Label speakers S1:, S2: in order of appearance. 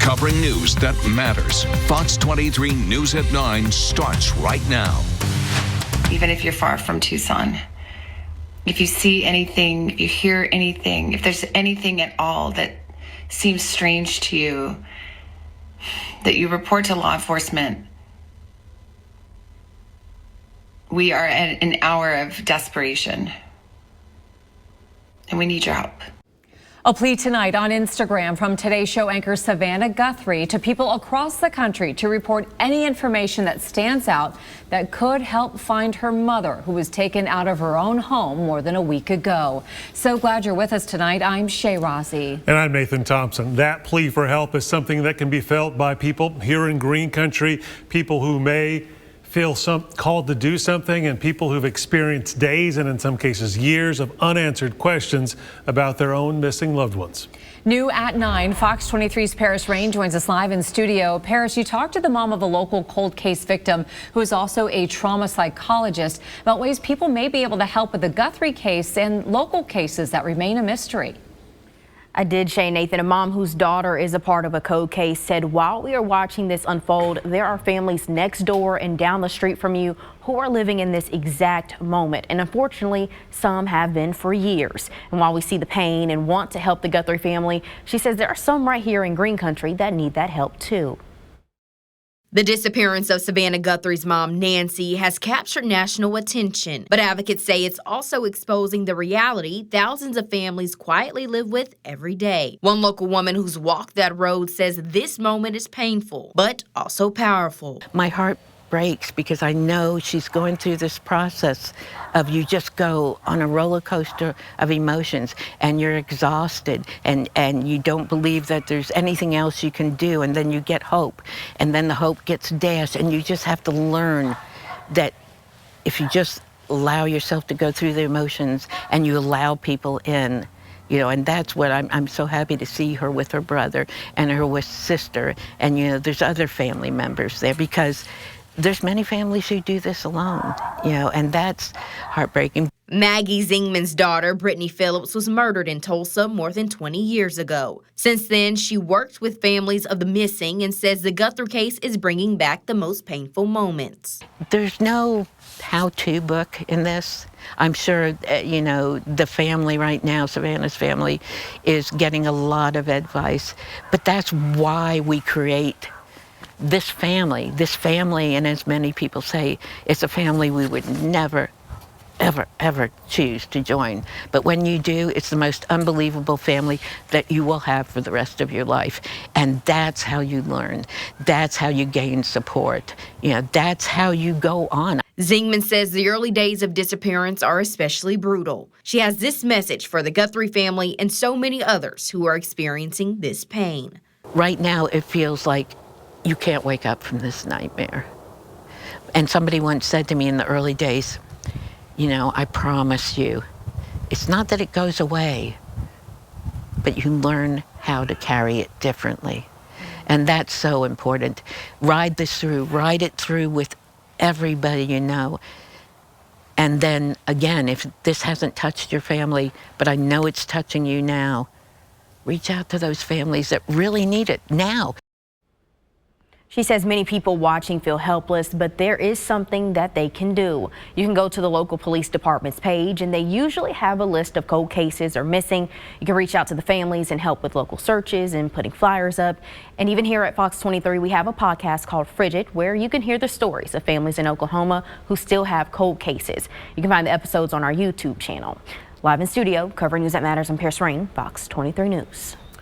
S1: Covering news that matters. Fox 23 News at 9 starts right now.
S2: Even if you're far from Tucson, if you see anything, if you hear anything, if there's anything at all that seems strange to you, that you report to law enforcement. We are at an hour of desperation, and we need your help.
S3: A plea tonight on Instagram from Today Show anchor Savannah Guthrie to people across the country to report any information that stands out that could help find her mother, who was taken out of her own home more than a week ago. So glad you're with us tonight. I'm Shay Rossi.
S4: And I'm Nathan Thompson. That plea for help is something that can be felt by people here in Green Country, people who may feel called to do something, and people who've experienced days and in some cases years of unanswered questions about their own missing loved ones.
S3: New at 9, Fox 23's Paris Rain joins us live in studio. Paris, you talked to the mom of a local cold case victim who is also a trauma psychologist about ways people may be able to help with the Guthrie case and local cases that remain a mystery.
S5: I did, Shay. Nathan, a mom whose daughter is a part of a cold case, said while we are watching this unfold, there are families next door and down the street from you who are living in this exact moment. And unfortunately, some have been for years. And while we see the pain and want to help the Guthrie family, she says there are some right here in Green Country that need that help too.
S6: The disappearance of Savannah Guthrie's mom, Nancy, has captured national attention, but advocates say it's also exposing the reality thousands of families quietly live with every day. One local woman who's walked that road says this moment is painful, but also powerful.
S7: My heart breaks because I know she's going through this process of you just go on a roller coaster of emotions and you're exhausted and you don't believe that there's anything else you can do, and then you get hope and then the hope gets dashed, and you just have to learn that if you just allow yourself to go through the emotions and you allow people in, you know, and that's what I'm so happy to see her with her brother and her with sister, and you know there's other family members there, because there's many families who do this alone, you know, and that's heartbreaking.
S6: Maggie Zingman's daughter, Brittany-Phillips, was murdered in Tulsa more than 20 years ago. Since then, she worked with families of the missing and says the Guthrie case is bringing back the most painful moments.
S7: There's no how-to book in this. I'm sure, you know, the family right now, Savannah's family, is getting a lot of advice, but that's why we create this family, and as many people say, it's a family we would never, ever, ever choose to join. But when you do, it's the most unbelievable family that you will have for the rest of your life. And that's how you learn. That's how you gain support. You know, that's how you go on.
S6: Zingman says the early days of disappearance are especially brutal. She has this message for the Guthrie family and so many others who are experiencing this pain.
S7: Right now, it feels like you can't wake up from this nightmare. And somebody once said to me in the early days, you know, I promise you, it's not that it goes away, but you learn how to carry it differently. And that's so important. Ride this through, ride it through with everybody you know. And then again, if this hasn't touched your family, but I know it's touching you now, reach out to those families that really need it now.
S5: She says many people watching feel helpless, but there is something that they can do. You can go to the local police department's page, and they usually have a list of cold cases or missing. You can reach out to the families and help with local searches and putting flyers up. And even here at Fox 23, we have a podcast called Frigid, where you can hear the stories of families in Oklahoma who still have cold cases. You can find the episodes on our YouTube channel. Live in studio, covering news that matters, I'm Paris Rain, Fox 23 News.